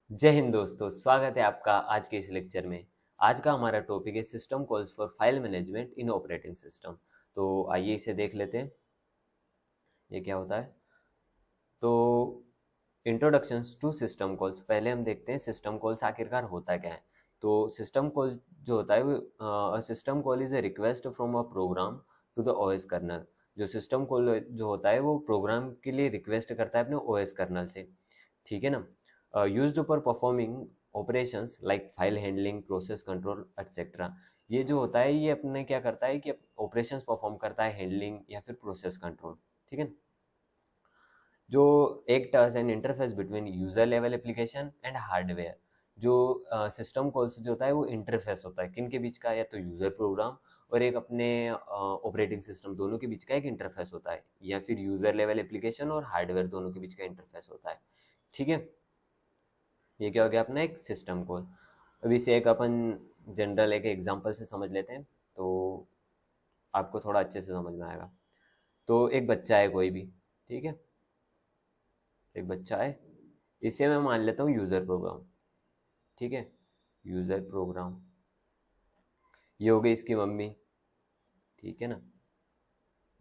जय हिंद दोस्तों, स्वागत है आपका आज के इस लेक्चर में। आज का हमारा टॉपिक है system calls for file management in operating system. तो आइए इसे देख लेते हैं, ये क्या होता है। तो इंट्रोडक्शंस टू सिस्टम कॉल्स, पहले हम देखते हैं सिस्टम कॉल्स आखिरकार होता क्या है। तो सिस्टम कॉल जो होता है वो system call is a request from a program to the OS kernel. जो सिस्टम कॉल जो होता है वो प्रोग्राम के लिए रिक्वेस्ट करता है अपने ओएस कर्नल से, ठीक है ना। Used for performing operations like file handling, process control etcetera. ये जो होता है ये अपने क्या करता है कि ऑपरेशंस परफॉर्म करता है, हैंडलिंग या फिर प्रोसेस कंट्रोल, ठीक है। जो एक as an interface between user level application and hardware. जो सिस्टम कॉल्स जो होता है वो इंटरफेस होता है किन के बीच का, या तो यूजर प्रोग्राम और एक अपने ऑपरेटिंग सिस्टम, दोनों के बीच का एक इंटरफेस होता है, या फिर यूजर लेवल एप्लीकेशन और हार्डवेयर दोनों के बीच का इंटरफेस होता है, ठीक है। ये क्या हो गया अपना एक सिस्टम कॉल। अभी इसे एक अपन जनरल एक एग्जांपल से समझ लेते हैं, तो आपको थोड़ा अच्छे से समझ में आएगा। तो एक बच्चा है कोई भी, ठीक है, एक बच्चा है, इसे मैं मान लेता हूँ यूज़र प्रोग्राम, ठीक है। यूज़र प्रोग्राम, ये हो गई इसकी मम्मी, ठीक है ना,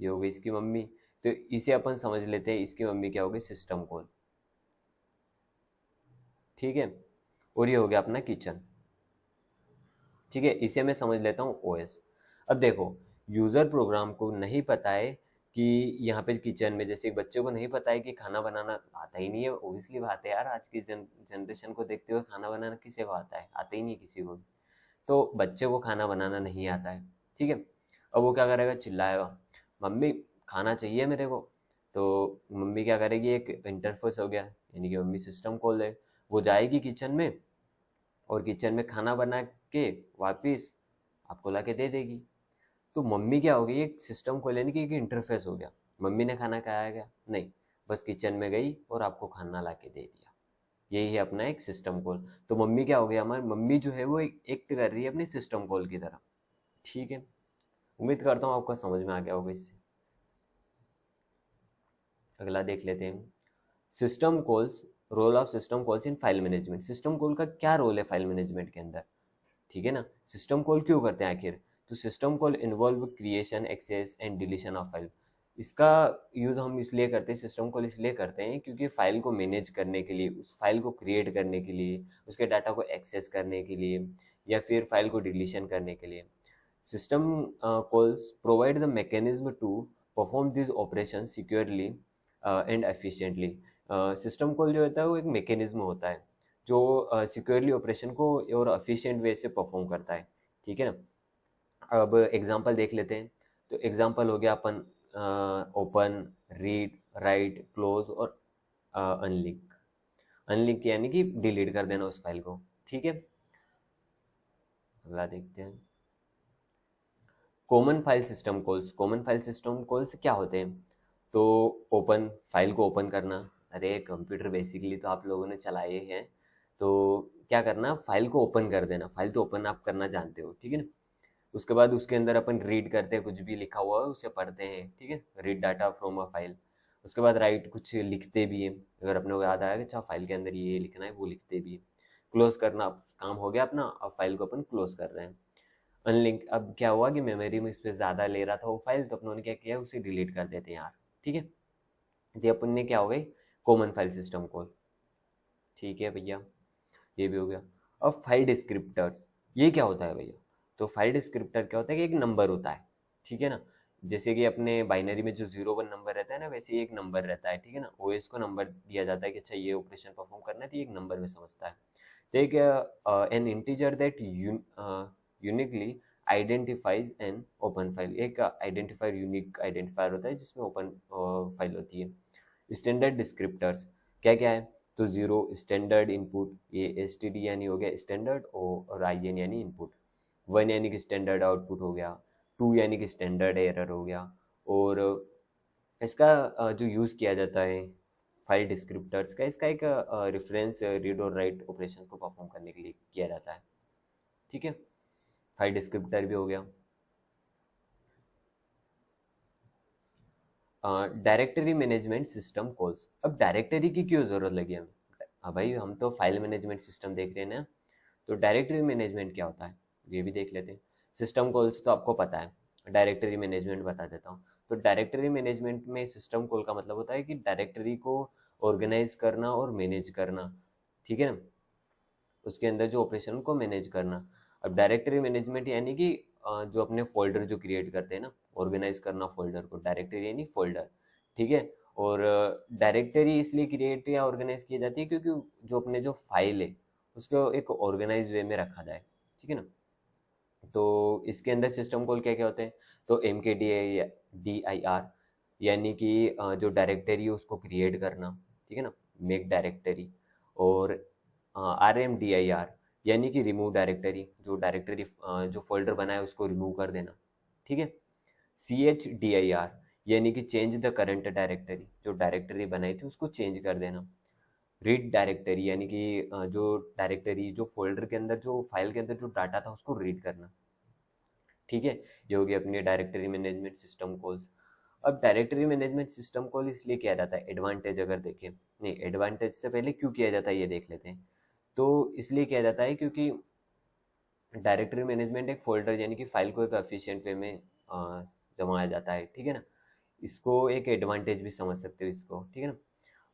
ये हो गई इसकी मम्मी। तो इसे अपन समझ लेते हैं, इसकी मम्मी क्या हो गई, सिस्टम कॉल, ठीक है। और ये हो गया अपना किचन, ठीक है, इसे मैं समझ लेता हूँ ओएस। अब देखो, यूज़र प्रोग्राम को नहीं पता है कि यहाँ पे किचन में, जैसे बच्चे को नहीं पता है कि खाना बनाना आता ही नहीं है, ओबियसली बात है यार, आज की जनरेशन को देखते हुए खाना बनाना किसे को आता है, आता ही नहीं किसी को भी। तो बच्चे को खाना बनाना नहीं आता है, ठीक है। अब वो क्या करेगा, चिल्लाएगा, मम्मी खाना चाहिए मेरे को। तो मम्मी क्या करेगी, एक इंटरफेस हो गया, यानी कि मम्मी सिस्टम कॉल है, वो जाएगी किचन में और किचन में खाना बना के वापिस आपको ला के दे देगी। तो मम्मी क्या हो गई, एक सिस्टम को लेने की एक इंटरफेस हो गया। मम्मी ने खाना खाया गया नहीं, बस किचन में गई और आपको खाना ला के दे दिया। यही है अपना एक सिस्टम कॉल। तो मम्मी क्या हो गया, हमारी मम्मी जो है वो एक्ट कर रही है अपनी सिस्टम कॉल की तरह, ठीक है। उम्मीद करता हूँ आपको समझ में आ गया होगा इससे। अगला देख लेते हैं, system calls, role of system calls in file management. System call का क्या रोल है फाइल मैनेजमेंट के अंदर, ठीक है ना। सिस्टम कॉल क्यों करते हैं आखिर, तो system call involve creation, access and deletion of file. इसका यूज़ हम इसलिए करते हैं, सिस्टम कॉल इसलिए करते हैं क्योंकि फाइल को मैनेज करने के लिए, उस फाइल को क्रिएट करने के लिए, उसके डाटा को एक्सेस करने के लिए, या फिर फाइल को डिलीशन करने के लिए। System calls provide the mechanism to perform this operation securely and efficiently. System call जो होता है वो एक मैकेनिज्म होता है जो सिक्योरली ऑपरेशन को और एफिशिएंट वे से परफॉर्म करता है, ठीक है ना। अब एग्जांपल देख लेते हैं। तो एग्जांपल हो गया अपन ओपन, रीड, राइट, क्लोज और अनलिंक। अनलिंक यानी कि डिलीट कर देना उस फाइल को, ठीक है। अगला देखते हैं, common file system calls. Common file system calls क्या होते हैं, तो ओपन, फाइल को ओपन करना। अरे कंप्यूटर बेसिकली तो आप लोगों ने चलाए हैं, तो क्या करना, फाइल को ओपन कर देना, फाइल तो ओपन आप करना जानते हो, ठीक है ना। उसके बाद उसके अंदर अपन रीड करते हैं, कुछ भी लिखा हुआ है उसे पढ़ते हैं, ठीक है, read data from a file. उसके बाद राइट, कुछ लिखते भी हैं, अगर अपने को याद आया कि अच्छा फाइल के अंदर ये लिखना है वो लिखते भी हैं। क्लोज करना, अब काम हो गया अपना, अब फाइल को अपन क्लोज कर रहे हैं। अनलिंक, अब क्या हुआ कि मेमोरी में स्पेस ज़्यादा ले रहा था वो फाइल, तो अपनों ने क्या किया, उसे डिलीट कर देते हैं यार, ठीक है। ये अपन ने क्या हो गई, कॉमन फाइल सिस्टम कॉल, ठीक है भैया, ये भी हो गया। अब फाइल डिस्क्रिप्टर्स, ये क्या होता है भैया, तो फाइल डिस्क्रिप्टर क्या होता है कि एक नंबर होता है, ठीक है ना। जैसे कि अपने बाइनरी में जो 0 1 नंबर रहता है ना, वैसे ही एक नंबर रहता है, ठीक है ना। ओएस को नंबर दिया जाता है कि अच्छा ये ऑपरेशन परफॉर्म करना है, तो ये एक नंबर में समझता है। तो एक N integer that uniquely identifies an open file, एक आइडेंटिफायर, यूनिक आइडेंटिफायर होता है जिसमें ओपन फाइल होती है। स्टैंडर्ड डिस्क्रिप्टर्स क्या क्या है, तो जीरो स्टैंडर्ड इनपुट, ये एस टी डी यानी हो गया स्टैंडर्ड, और आई एन यानी इनपुट। वन यानी कि स्टैंडर्ड आउटपुट हो गया, टू यानी कि स्टैंडर्ड एरर हो गया। और इसका जो यूज़ किया जाता है फाइल डिस्क्रिप्टर्स का, इसका एक रेफरेंस रीड और राइट ऑपरेशन को परफॉर्म करने के लिए किया जाता है, ठीक है। फाइल डिस्क्रिप्टर भी हो गया। डायरेक्टरी मैनेजमेंट सिस्टम कॉल्स, अब डायरेक्टरी की क्यों ज़रूरत लगी हमें, हाँ भाई, हम तो फाइल मैनेजमेंट सिस्टम देख रहे हैं ना। तो डायरेक्टरी मैनेजमेंट क्या होता है ये भी देख लेते हैं। सिस्टम कॉल्स तो आपको पता है, डायरेक्टरी मैनेजमेंट बता देता हूँ। तो डायरेक्टरी मैनेजमेंट में सिस्टम कॉल का मतलब होता है कि डायरेक्टरी को ऑर्गेनाइज करना और मैनेज करना, ठीक है ना, उसके अंदर जो ऑपरेशन को मैनेज करना। अब डायरेक्टरी मैनेजमेंट यानी कि जो अपने फोल्डर जो क्रिएट करते हैं ना, ऑर्गेनाइज करना फोल्डर को, डायरेक्टरी यानी फोल्डर, ठीक है। और डायरेक्टरी इसलिए क्रिएट या ऑर्गेनाइज की जाती है क्योंकि जो अपने जो फाइल है उसको एक ऑर्गेनाइज वे में रखा जाए, ठीक है ना। तो इसके अंदर सिस्टम कॉल क्या क्या होते हैं? तो MKDIR यानी कि जो डायरेक्टरी है उसको क्रिएट करना, ठीक है ना, मेक डायरेक्टरी। और RMDIR यानी कि रिमूव डायरेक्टरी, जो डायरेक्टरी जो फोल्डर बनाए उसको रिमूव कर देना, ठीक है। CHDIR यानी कि चेंज द करंट डायरेक्टरी, जो डायरेक्टरी बनाई थी उसको चेंज कर देना। रीड डायरेक्टरी यानी कि जो डायरेक्टरी जो फोल्डर के अंदर जो फाइल के अंदर जो डाटा था उसको रीड करना, ठीक है। ये होगी अपनी डायरेक्टरी मैनेजमेंट सिस्टम कॉल्स। अब डायरेक्टरी मैनेजमेंट सिस्टम कॉल इसलिए किया जाता है, एडवांटेज अगर देखें, नहीं एडवांटेज से पहले क्यों किया जाता है ये देख लेते हैं। तो इसलिए किया जाता है क्योंकि डायरेक्टरी मैनेजमेंट एक फोल्डर यानी कि फाइल को एक एफिशिएंट वे में जमाया जाता है, ठीक है ना। इसको एक एडवांटेज भी समझ सकते हो इसको, ठीक है ना।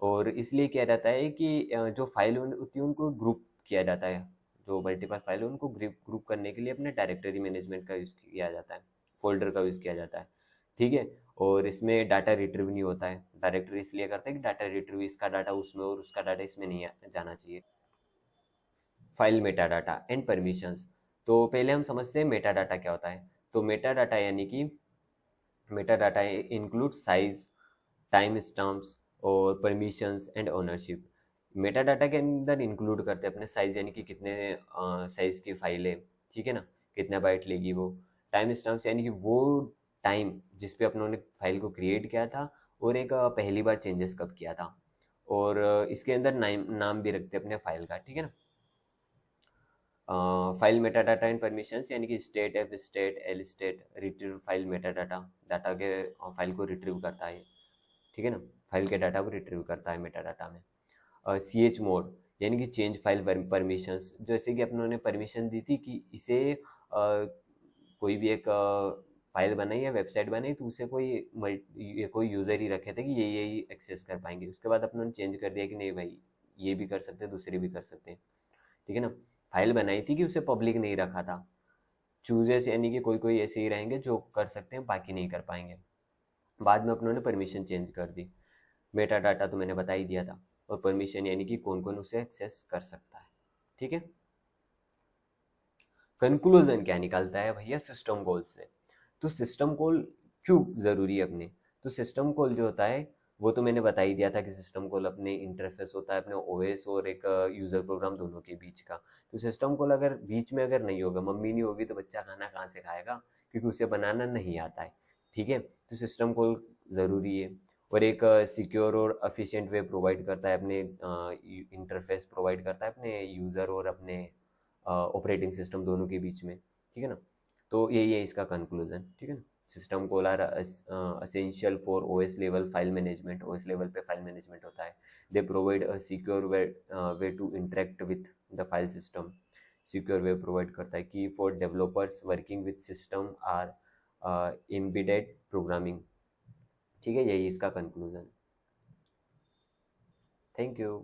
और इसलिए किया जाता है कि जो फाइल होती है उनको ग्रुप किया जाता है, जो मल्टीपल फाइल है उनको ग्रुप ग्रुप करने के लिए अपने डायरेक्टरी मैनेजमेंट का यूज़ किया जाता है, फोल्डर का यूज़ किया जाता है, ठीक है। और इसमें डाटा रिट्रीव नहीं होता है, डायरेक्टरी इसलिए करता है कि डाटा रिट्रीव, इसका डाटा उसमें और उसका डाटा इसमें नहीं जाना चाहिए। File Meta data and permissions. तो पहले हम समझते हैं मेटा डाटा क्या होता है। तो मेटा डाटा यानी कि meta data include size, time stamps और permissions and ownership. Meta data के अंदर इंक्लूड करते हैं अपने साइज यानी कि कितने साइज की फाइल है, ठीक है ना, कितना बाइट लेगी वो। टाइम स्टैम्प्स यानी कि वो टाइम जिस पे अपनों ने फाइल को क्रिएट किया था और एक पहली बार चेंजेस कब किया था। और इसके अंदर नाम भी रखते हैं अपने फाइल का, ठीक है ना। File Meta data and permissions यानी कि state, F state, L state, retrieve file Meta data, data के फाइल को रिट्रीव करता है, ठीक है ना, फाइल के डाटा को रिट्रीव करता है मेटा डाटा में। CH मोड यानी कि चेंज फाइल परमिशंस, जैसे कि अपनों ने परमिशन दी थी कि इसे कोई भी एक फाइल बनाई या वेबसाइट बनाई तो उसे कोई यूज़र ही रखे थे कि ये यही एक्सेस कर पाएंगे। उसके बाद अपनों ने चेंज कर दिया कि नहीं भाई, ये भी कर सकते हैं, दूसरे भी कर सकते हैं, ठीक है ना। फाइल बनाई थी कि उसे पब्लिक नहीं रखा था। चूजर्स यानी कि कोई कोई ऐसे ही रहेंगे जो कर सकते हैं, बाकी नहीं कर पाएंगे। बाद में अपनों ने परमिशन चेंज कर दी। मेटा डाटा तो मैंने बता ही दिया था। और परमिशन यानी कि कौन कौन उसे एक्सेस कर सकता है, ठीक है। कंक्लूजन क्या निकलता है भैया सिस्टम कॉल से? तो सिस्टम कॉल क्यों जरूरी है अपने? तो सिस्टम कॉल जो होता है वो तो मैंने बता ही दिया था कि सिस्टम कॉल अपने इंटरफेस होता है अपने ओएस और एक यूजर प्रोग्राम दोनों के बीच का। तो सिस्टम कॉल अगर बीच में अगर नहीं होगा, मम्मी नहीं होगी तो बच्चा खाना कहाँ से खाएगा, क्योंकि उसे बनाना नहीं आता है, ठीक है। तो सिस्टम कॉल ज़रूरी है। और एक सिक्योर और एफिशिएंट वे प्रोवाइड करता है, अपने इंटरफेस प्रोवाइड करता है अपने यूज़र और अपने ऑपरेटिंग सिस्टम दोनों के बीच में, ठीक है ना। तो यही है इसका कंक्लूजन, ठीक है ना। System call are essential for OS level file management, OS level पे फाइल मैनेजमेंट होता है। They provide a secure way to interact with the file system, secure way provide करता है कि for developers working with system or embedded programming, ठीक है। यही इसका कंक्लूजन। Thank you.